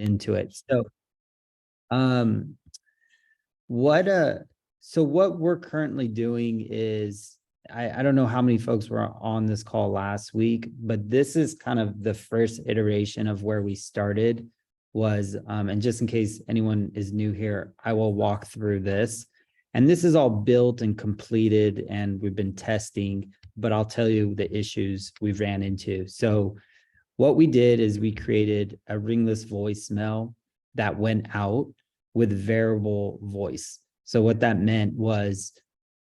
into it. So, um, what we're currently doing is, I don't know how many folks were on this call last week, but this is kind of the first iteration of where we started was, and just in case anyone is new here, I will walk through this. And this is all built and completed and we've been testing, but I'll tell you the issues we've ran into. So what we did is we created a ringless voicemail that went out with variable voice. So what that meant was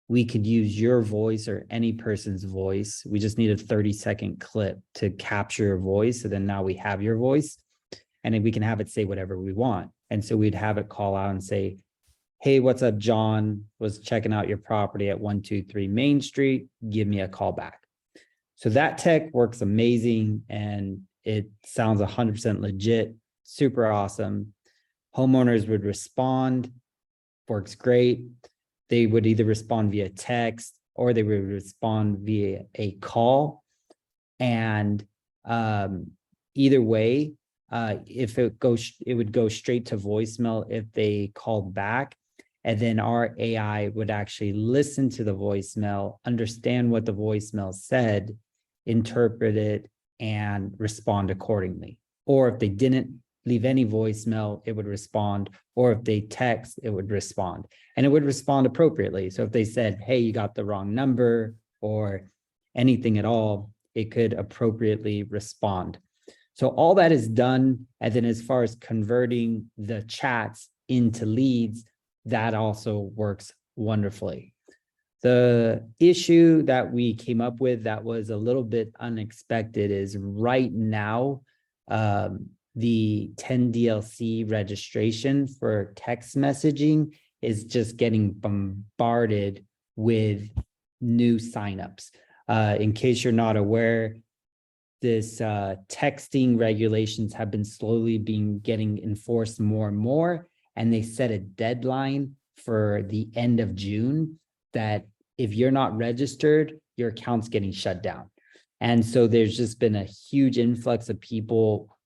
we could use your voice or any person's voice. We just need a 30-second clip to capture your voice. So then now we have your voice and then we can have it say whatever we want. And so we'd have it call out and say, hey, what's up, John? Was checking out your property at 123 Main Street. Give me a call back. So that tech works amazing and it sounds 100% legit, super awesome. Homeowners would respond, works great. They would either respond via text or they would respond via a call. And either way, if it would go straight to voicemail if they called back. And then our AI would actually listen to the voicemail, understand what the voicemail said, interpret it, and respond accordingly. Or if they didn't leave any voicemail, it would respond. Or if they text, it would respond. And it would respond appropriately. So if they said, hey, you got the wrong number, or anything at all, it could appropriately respond. So all that is done. And then as far as converting the chats into leads, that also works wonderfully. The issue that we came up with that was a little bit unexpected is right now, the 10DLC registration for text messaging is just getting bombarded with new signups. In case you're not aware, this texting regulations have been slowly getting enforced more and more. And they set a deadline for the end of June that if you're not registered, your account's getting shut down. And so there's just been a huge influx of people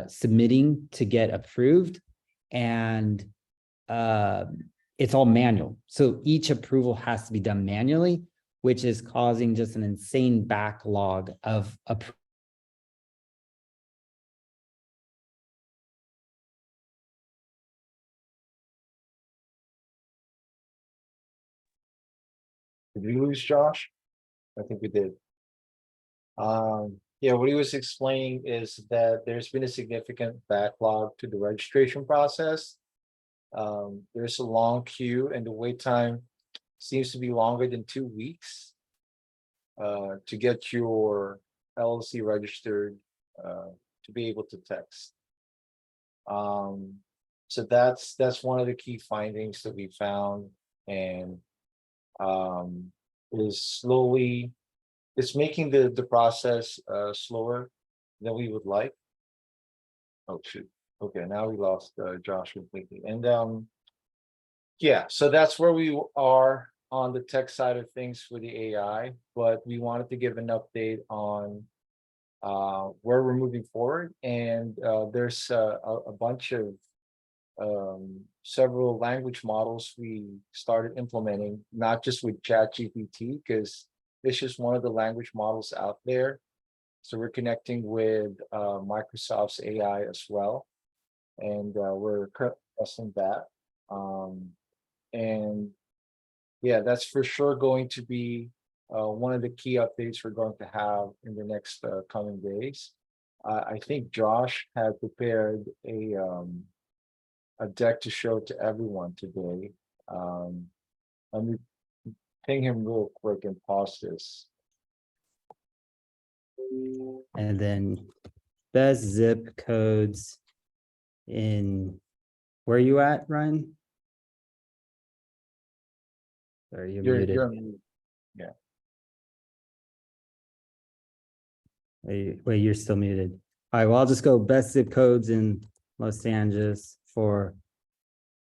submitting to get approved. And it's all manual. So each approval has to be done manually, which is causing just an insane backlog of approvals. Did we lose Josh? I think we did. Yeah, what he was explaining is that there's been a significant backlog to the registration process. There's a long queue and the wait time seems to be longer than 2 weeks to get your LLC registered to be able to text. So that's one of the key findings that we found, and it's making the process slower than we would like. Oh shoot. Okay, now we lost Josh completely. And yeah, so that's where we are on the tech side of things for the AI, but we wanted to give an update on where we're moving forward. And there's a bunch of several language models we started implementing, not just with ChatGPT, because it's just one of the language models out there. So we're connecting with Microsoft's AI as well. And we're currently testing that. And yeah, that's for sure going to be one of the key updates we're going to have in the next coming days. I think Josh had prepared a deck to show to everyone today. Let me ping him real quick and pause this. And then best zip codes in, where are you at, Ryan? Sorry, you're muted. You're muted. Yeah. Wait, you're still muted. All right, well, I'll just go best zip codes in Los Angeles for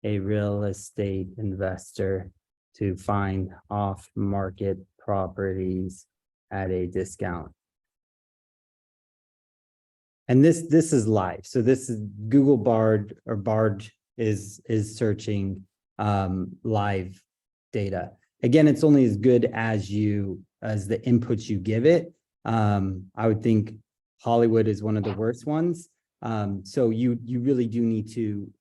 a real estate investor to find off-market properties at a discount. And this is live. So this is Google Bard, or Bard is searching live data. Again, it's only as good as the inputs you give it. I would think Hollywood is one of the worst ones. So you really do need to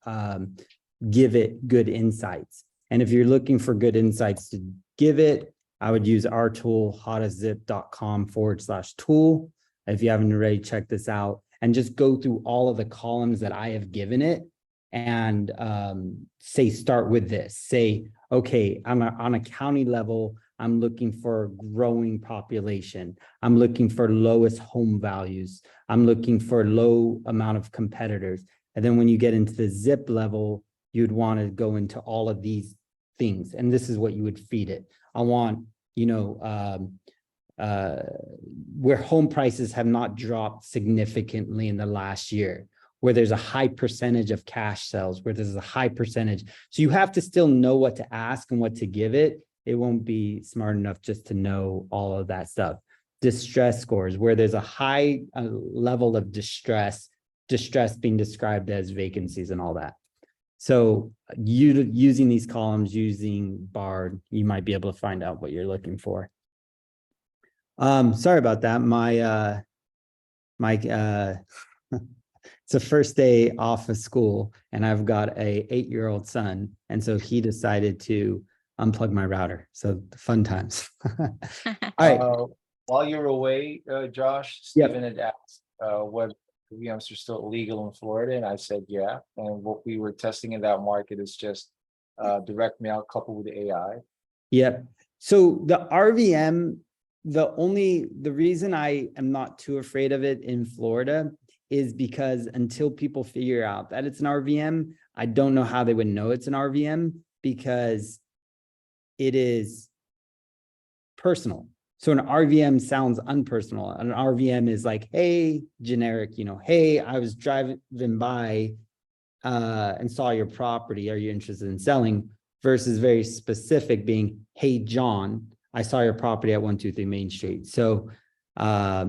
give it good insights. And if you're looking for good insights to give it, I would use our tool, hotazip.com/tool. If you haven't already, check this out and just go through all of the columns that I have given it and say, start with this. Say, okay, on a county level, I'm looking for growing population. I'm looking for lowest home values. I'm looking for low amount of competitors. And then when you get into the zip level, you'd want to go into all of these things. And this is what you would feed it. I want, where home prices have not dropped significantly in the last year, where there's a high percentage of cash sales, where there's a high percentage. So you have to still know what to ask and what to give it. It won't be smart enough just to know all of that stuff. Distress scores, where there's a high level of distress being described as vacancies and all that. So using these columns, using Bard, you might be able to find out what you're looking for. Sorry about that. It's the first day off of school and I've got a 8-year-old son. And so he decided to unplug my router. So fun times. All right. While you're away, Josh, Yep. Stephen had asked whether RVMs are still illegal in Florida, and I said yeah. And what we were testing in that market is just direct mail coupled with AI. Yep. So the RVM, the reason I am not too afraid of it in Florida is because until people figure out that it's an RVM, I don't know how they would know it's an RVM because it is personal. So an RVM sounds unpersonal. An RVM is like, hey, generic, hey, I was driving by and saw your property. Are you interested in selling? Versus very specific being, hey, John, I saw your property at 123 Main Street. So there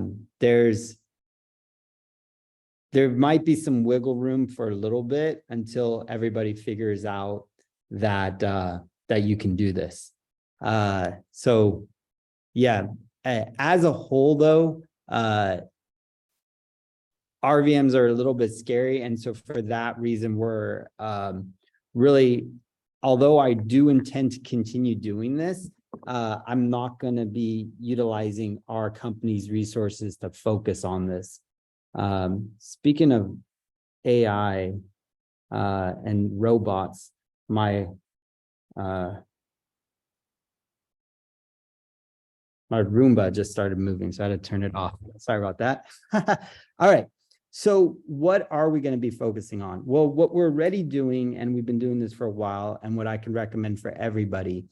might be some wiggle room for a little bit until everybody figures out that that you can do this. So yeah, as a whole though, RVMs are a little bit scary. And so for that reason, we're really, although I do intend to continue doing this, I'm not going to be utilizing our company's resources to focus on this. Speaking of AI and robots, my Roomba just started moving, so I had to turn it off. Sorry about that. All right. So what are we going to be focusing on? Well, what we're already doing, and we've been doing this for a while, and what I can recommend for everybody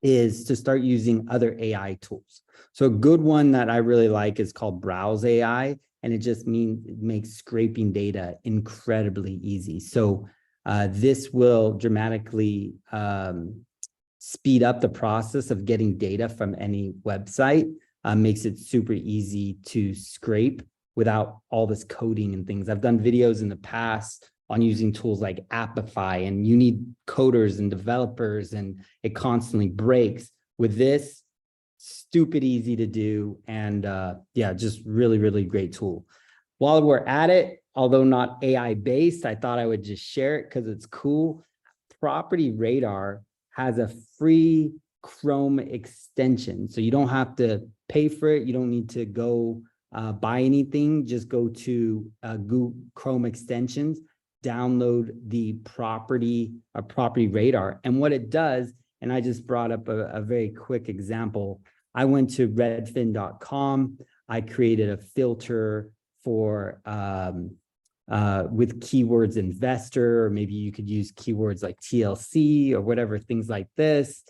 is to start using other AI tools. So a good one that I really like is called Browse AI, and it just means it makes scraping data incredibly easy. So this will dramatically speed up the process of getting data from any website, makes it super easy to scrape without all this coding and things. I've done videos in the past on using tools like Appify, and you need coders and developers, and it constantly breaks. With this, stupid easy to do, and yeah, just really, really great tool. While we're at it, although not AI based, I thought I would just share it because it's cool. Property Radar has a free Chrome extension, so you don't have to pay for it. You don't need to go buy anything. Just go to Google Chrome extensions, download the Property Radar, and what it does. And I just brought up a very quick example. I went to redfin.com. I created a filter for with keywords investor, or maybe you could use keywords like TLC or whatever, things like this.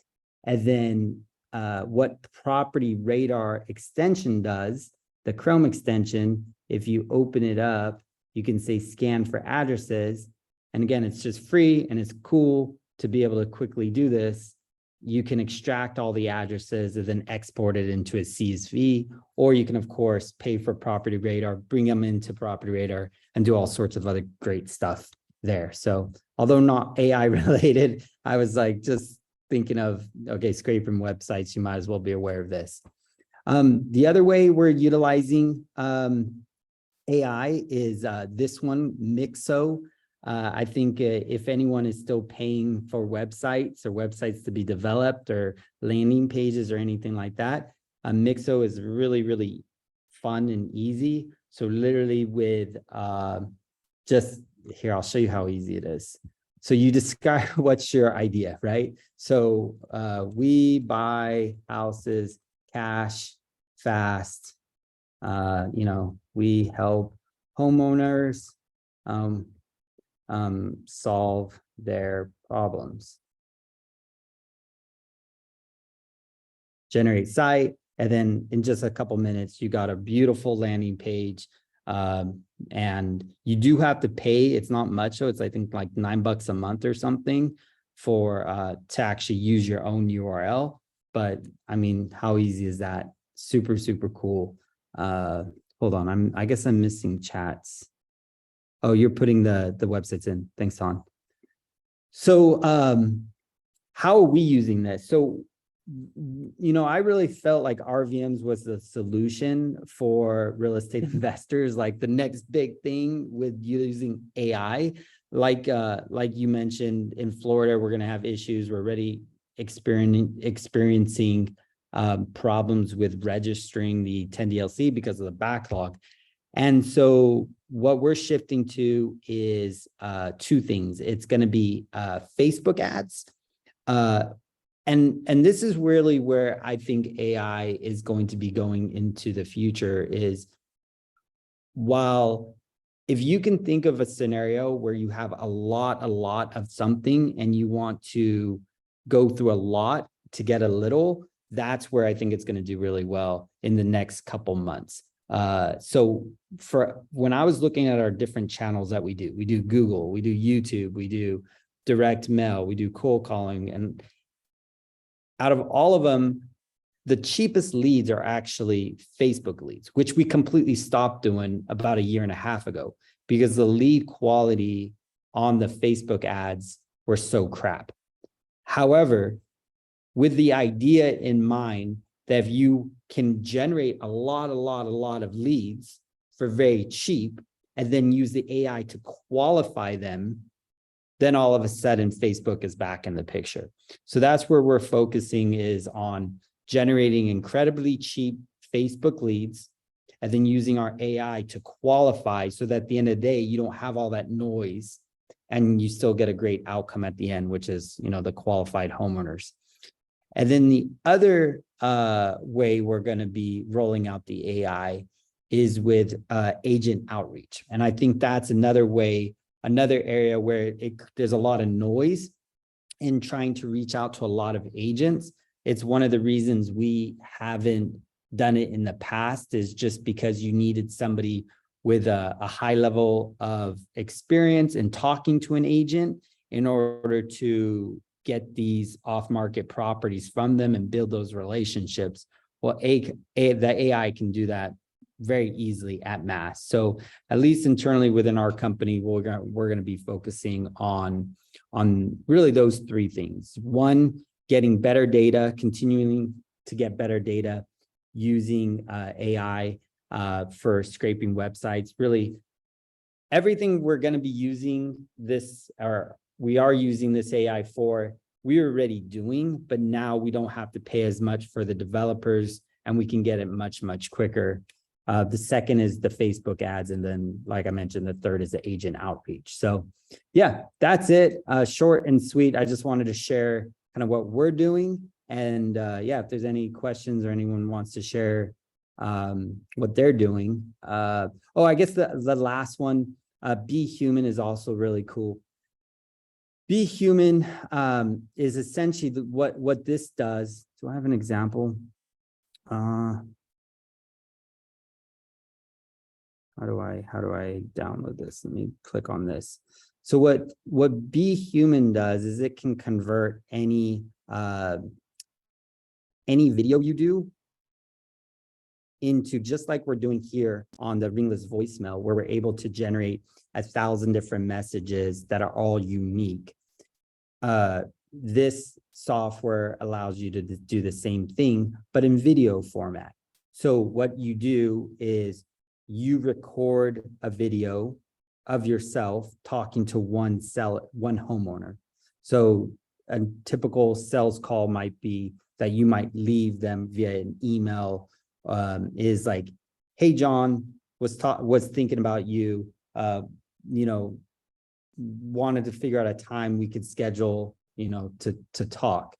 And then what Property Radar extension does, the Chrome extension, if you open it up, you can say scan for addresses. And again, it's just free and it's cool to be able to quickly do this. you can extract all the addresses and then export it into a CSV, or you can, of course, pay for Property Radar, bring them into Property Radar, and do all sorts of other great stuff there. So although not AI related, I was like just thinking of, okay, scraping websites, you might as well be aware of this. The other way we're utilizing AI is this one, Mixo. I think if anyone is still paying for websites or websites to be developed or landing pages or anything like that, Mixo is really, really fun and easy. So literally with just here, I'll show you how easy it is. So you describe what's your idea, right? So we buy houses, cash, fast. We help homeowners solve their problems. Generate site, and then in just a couple minutes, you got a beautiful landing page. And you do have to pay. It's not much, so it's I think like $9 a month or something for to actually use your own URL. But I mean, how easy is that? Super, super cool. Hold on, I guess I'm missing chats. Oh, you're putting the websites in. Thanks, Ton. So how are we using this? So, I really felt like RVMs was the solution for real estate investors, like the next big thing with using AI. Like you mentioned, in Florida, we're going to have issues. We're already experiencing problems with registering the 10DLC because of the backlog. And so what we're shifting to is two things. It's going to be Facebook ads. And this is really where I think AI is going to be going into the future is while if you can think of a scenario where you have a lot of something and you want to go through a lot to get a little, that's where I think it's going to do really well in the next couple months. So for when I was looking at our different channels that we do Google, we do YouTube, we do direct mail, we do cold calling, and out of all of them, the cheapest leads are actually Facebook leads, which we completely stopped doing about a year and a half ago because the lead quality on the Facebook ads were so crap. However, with the idea in mind that if you can generate a lot of leads for very cheap and then use the AI to qualify them, then all of a sudden Facebook is back in the picture. So that's where we're focusing is on generating incredibly cheap Facebook leads and then using our AI to qualify so that at the end of the day, you don't have all that noise and you still get a great outcome at the end, which is, the qualified homeowners. And then the other way we're going to be rolling out the AI is with agent outreach. And I think that's another way, another area where there's a lot of noise in trying to reach out to a lot of agents. It's one of the reasons we haven't done it in the past is just because you needed somebody with a high level of experience in talking to an agent in order to get these off-market properties from them and build those relationships. Well, the AI can do that very easily at mass. So at least internally within our company, we're going to be focusing on really those three things. One, getting better data, continuing to get better data using AI for scraping websites. Really, everything we're going to be using this, or we are using this AI for, we're already doing, but now we don't have to pay as much for the developers and we can get it much, much quicker. The second is the Facebook ads. And then, like I mentioned, the third is the agent outreach. So yeah, that's it. Short and sweet. I just wanted to share kind of what we're doing. And yeah, if there's any questions or anyone wants to share what they're doing. I guess the last one, Be Human is also really cool. Be Human is essentially what this does. Do I have an example? How do I download this? Let me click on this. So what Be Human does is it can convert any any video you do into, just like we're doing here on the ringless voicemail, where we're able to generate 1,000 different messages that are all unique. This software allows you to do the same thing, but in video format. So what you do is you record a video of yourself talking to one homeowner. So a typical sales call might be that you might leave them via an email, is like, hey, John, was thinking about you, wanted to figure out a time we could schedule, to talk.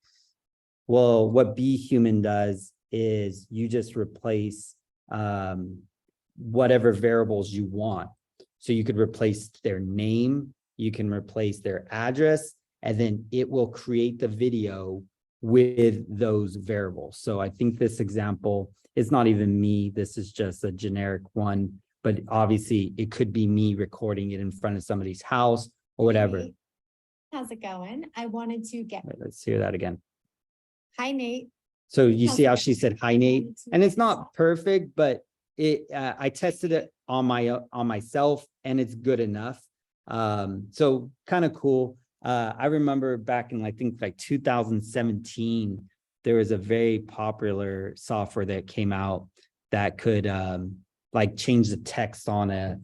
Well, what Be Human does is you just replace whatever variables you want. So you could replace their name, you can replace their address, and then it will create the video with those variables. So I think this example is not even me. This is just a generic one, but obviously it could be me recording it in front of somebody's house or whatever. Hey, how's it going? I wanted to get, Wait, let's hear that again. hi, Nate. So you How's see it how going? she said, hi, Nate, and it's not perfect, but I tested it on myself and it's good enough. So kind of cool. I remember back in, I think like 2017, there was a very popular software that came out that could like change the text on a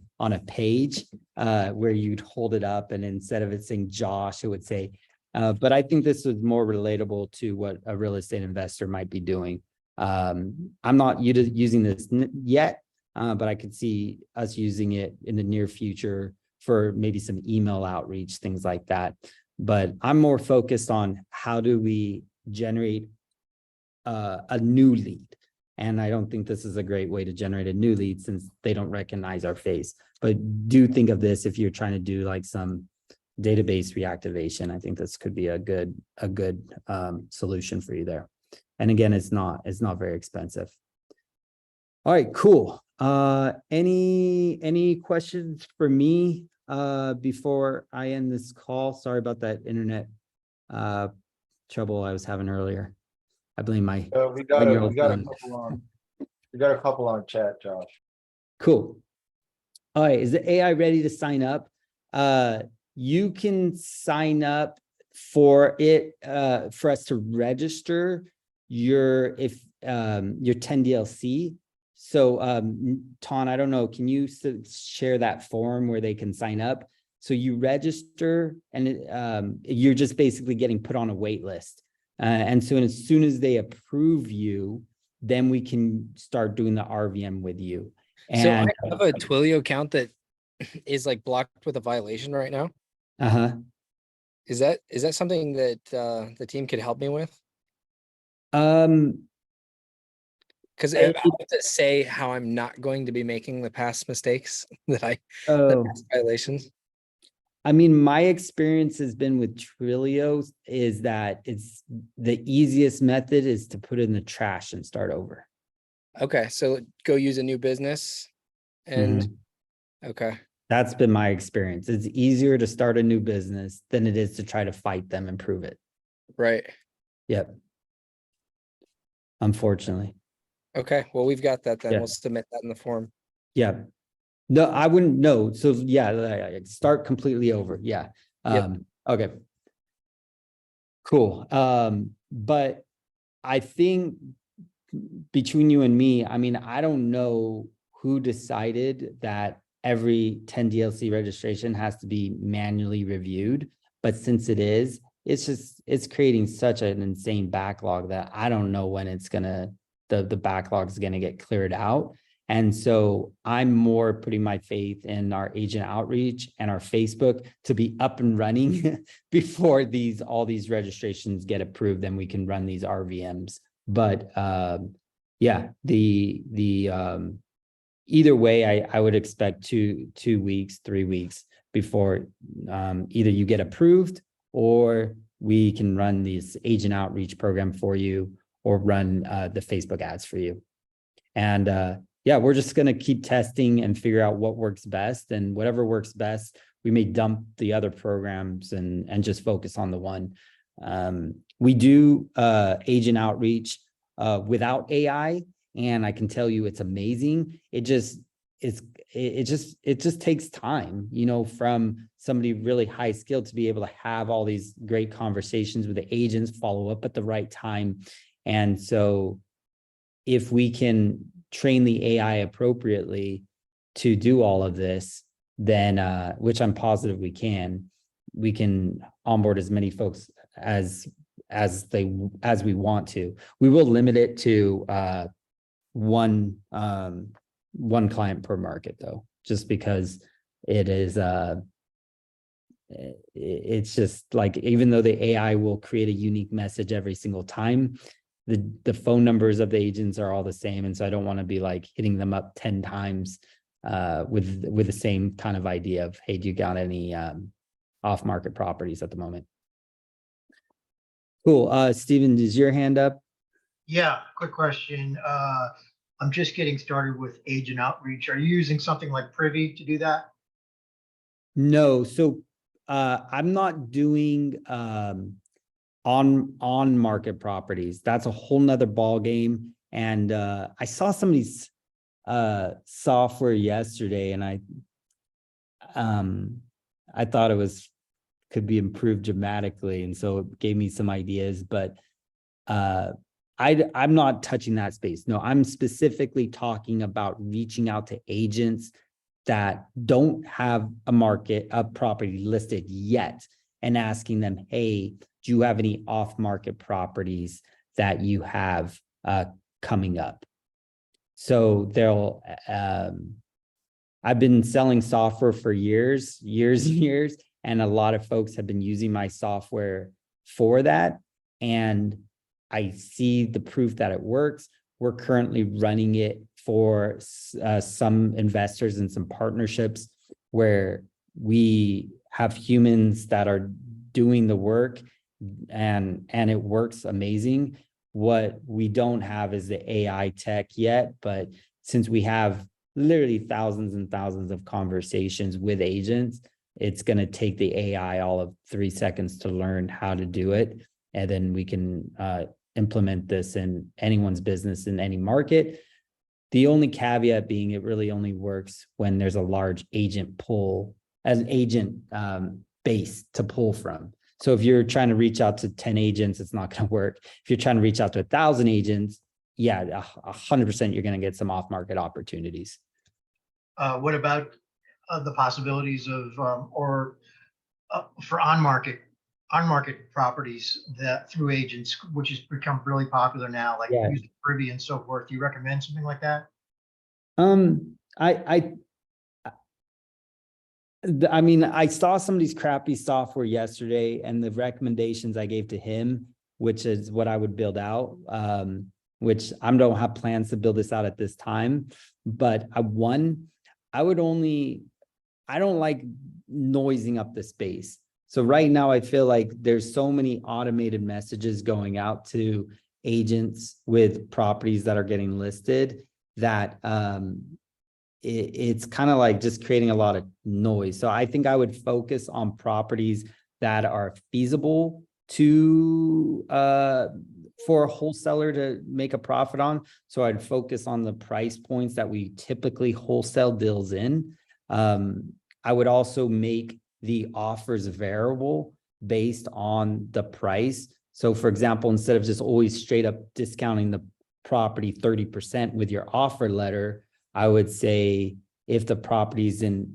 page where you'd hold it up and instead of it saying Josh, it would say, but I think this was more relatable to what a real estate investor might be doing. I'm not using this yet, but I could see us using it in the near future for maybe some email outreach, things like that. But I'm more focused on how do we generate a new lead. And I don't think this is a great way to generate a new lead since they don't recognize our face. But do think of this if you're trying to do like some database reactivation. I think this could be a good solution for you there. And again, it's not very expensive. All right, cool. Any questions for me before I end this call? Sorry about that internet trouble I was having earlier. I blame my We got a 1-year-old son. couple on chat, Josh. Cool. All right, is the AI ready to sign up? You can sign up for it for us to register your 10DLC. So Ton, I don't know, can you share that form where they can sign up? So you register and you're just basically getting put on a wait list. And so as soon as they approve you, then we can start doing the RVM with you. And so I have a Twilio account that is like blocked with a violation right now. Is that something that the team could help me with? Because I have to say how I'm not going to be making the past mistakes the past violations. I mean, my experience has been with Twilio is that it's the easiest method is to put it in the trash and start over. Okay, so go use a new business and okay. That's been my experience. It's easier to start a new business than it is to try to fight them and prove it. Right. Yep. Unfortunately. Okay, well, we've got that then. Yeah. We'll submit that in the form. Yeah. No, I wouldn't know. So yeah, start completely over. Yeah. Yep. Okay. Cool. But I think between you and me, I mean, I don't know who decided that every 10 DLC registration has to be manually reviewed. But since it is, it's creating such an insane backlog that I don't know when it's gonna, the backlog is gonna get cleared out. And so I'm more putting my faith in our agent outreach and our Facebook to be up and running before all these registrations get approved, then we can run these RVMs. But yeah, either way, I would expect 2 weeks, 3 weeks before either you get approved or we can run this agent outreach program for you or run the Facebook ads for you. And yeah, we're just going to keep testing and figure out what works best, and whatever works best, we may dump the other programs and just focus on the one. We do agent outreach without AI, and I can tell you it's amazing. It just takes time, you know, from somebody really high skilled to be able to have all these great conversations with the agents, follow up at the right time. And so if we can train the AI appropriately to do all of this, then which I'm positive we can onboard as many folks as we want to. We will limit it to one client per market, though, just because it is it's just like, even though the AI will create a unique message every single time, the phone numbers of the agents are all the same, and so I don't want to be like hitting them up 10 times with the same kind of idea of, hey, do you got any off-market properties at the moment? Cool. Steven, is your hand up? Yeah, quick question. I'm just getting started with agent outreach. Are you using something like Privy to do that? No. So I'm not doing on market properties. That's a whole nother ball game. And I saw somebody's software yesterday, and I thought it could be improved dramatically, and so it gave me some ideas. But I'm not touching that space. No, I'm specifically talking about reaching out to agents that don't have a property listed yet, and asking them, hey, do you have any off-market properties that you have coming up? So they'll, I've been selling software for years and years, and a lot of folks have been using my software for that. And I see the proof that it works. We're currently running it for some investors and some partnerships where we have humans that are doing the work, and it works amazing. What we don't have is the AI tech yet, but since we have literally thousands and thousands of conversations with agents, it's going to take the AI all of 3 seconds to learn how to do it. And then we can implement this in anyone's business in any market. The only caveat being it really only works when there's a large agent pool, as an agent base to pull from. So if you're trying to reach out to 10 agents, it's not going to work. If you're trying to reach out to 1,000 agents, yeah, 100% you're going to get some off-market opportunities. What about the possibilities of for on-market properties that through agents, which has become really popular now, like using Privy and so forth? Do you recommend something like that? I mean, I saw somebody's crappy software yesterday, and the recommendations I gave to him, which is what I would build out, which I don't have plans to build this out at this time. But I don't like noising up the space. So right now I feel like there's so many automated messages going out to agents with properties that are getting listed that it's kind of like just creating a lot of noise. So I think I would focus on properties that are feasible to for a wholesaler to make a profit on. So I'd focus on the price points that we typically wholesale deals in. I would also make the offers variable based on the price. So for example, instead of just always straight up discounting the property 30% with your offer letter, I would say if the property's in,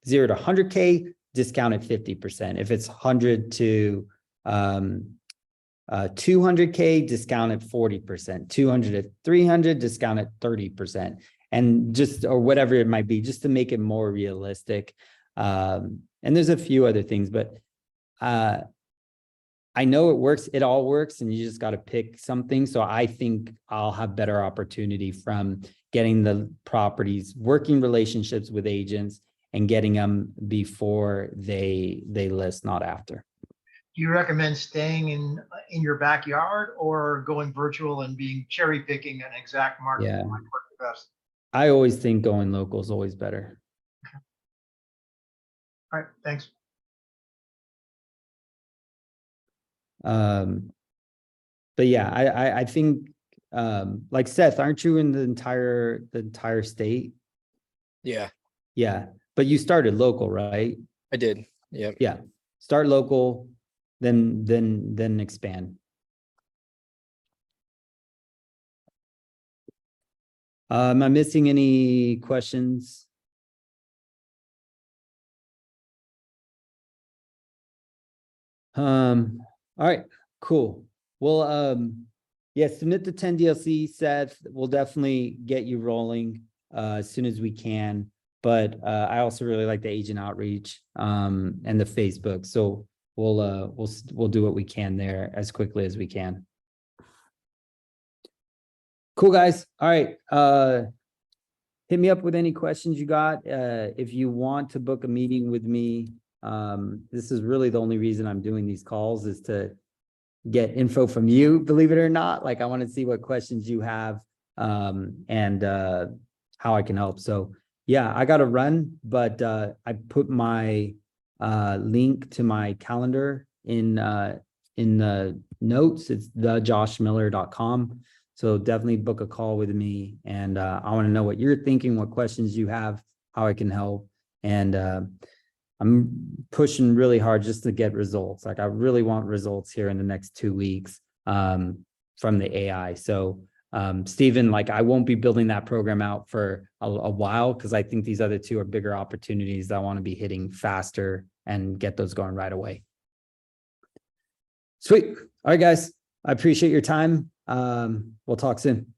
0 to 100K, discount it 50%. If it's 100 to 200K, discount it 40%. 200 to 300, discount it 30%. And or whatever it might be, just to make it more realistic. And there's a few other things, but I know it works. It all works, and you just got to pick something. So I think I'll have better opportunity from getting the properties, working relationships with agents, and getting them before they list, not after. Do you recommend staying in your backyard or going virtual and being cherry picking an exact market that might work the best? I always think going local is always better. Okay. All right, thanks. But yeah, I think, like Seth, aren't you in the entire state? Yeah, Yeah, but you started local, right? I did. Yep. Yeah, start local, then expand. Am I missing any questions? All right, cool. Well, yeah, submit the 10 DLC, Seth. We'll definitely get you rolling as soon as we can. But I also really like the agent outreach and the Facebook. So we'll do what we can there as quickly as we can. Cool, guys. All right. Hit me up with any questions you got. If you want to book a meeting with me, this is really the only reason I'm doing these calls is to get info from you, believe it or not. Like I want to see what questions you have and how I can help. So yeah, I got to run, but I put my link to my calendar in the notes. It's thejoshmiller.com. So definitely book a call with me. And I want to know what you're thinking, what questions you have, how I can help. And I'm pushing really hard just to get results. Like I really want results here in the next 2 weeks from the AI. So Stephen, like I won't be building that program out for a while because I think these other two are bigger opportunities that I want to be hitting faster and get those going right away. Sweet. All right, guys. I appreciate your time. We'll talk soon.